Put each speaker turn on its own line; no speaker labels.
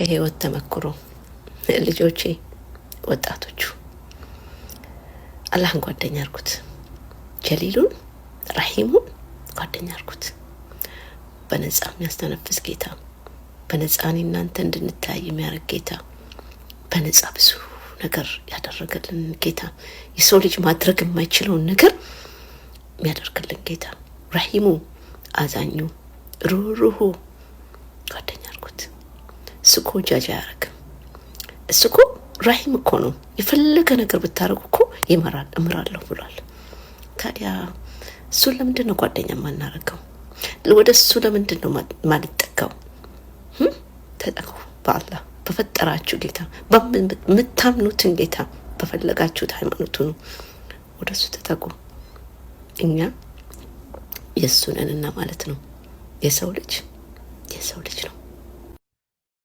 ከህይወት ተመክሮ ልጆቼ ወጣቶቹ አላህን ጓደኛ አርጉት። ጀሊሉን ረሂሙን ጓደኛ አርጉት። በነጻ የሚያስተነፍስ ጌታ፣ በነጻ እናንተ እንድንታይ የሚያደርግ ጌታ፣ በነጻ ብዙ ነገር ያደረገልን ጌታ፣ የሰው ልጅ ማድረግ የማይችለውን ነገር የሚያደርግልን ጌታ፣ ረሂሙ አዛኙ ሩሩሁ ጓደኛ አርጉት። እሱኮ ጃጃ ያረግም። እሱኮ ረሂም እኮ ነው። የፈለገ ነገር ብታረጉ እኮ ይመራል እምራለሁ ብሏል። ታዲያ እሱን ለምንድን ነው ጓደኛ ማናረገው? ወደ እሱ ለምንድን ነው ማንጠጋው? ተጠጉ በአላህ በፈጠራችሁ ጌታ፣ በምታምኑትን ጌታ፣ በፈለጋችሁት ሃይማኖቱ ነው። ወደ እሱ ተጠጉ። እኛ የእሱ ነንና ማለት ነው። የሰው ልጅ ነው።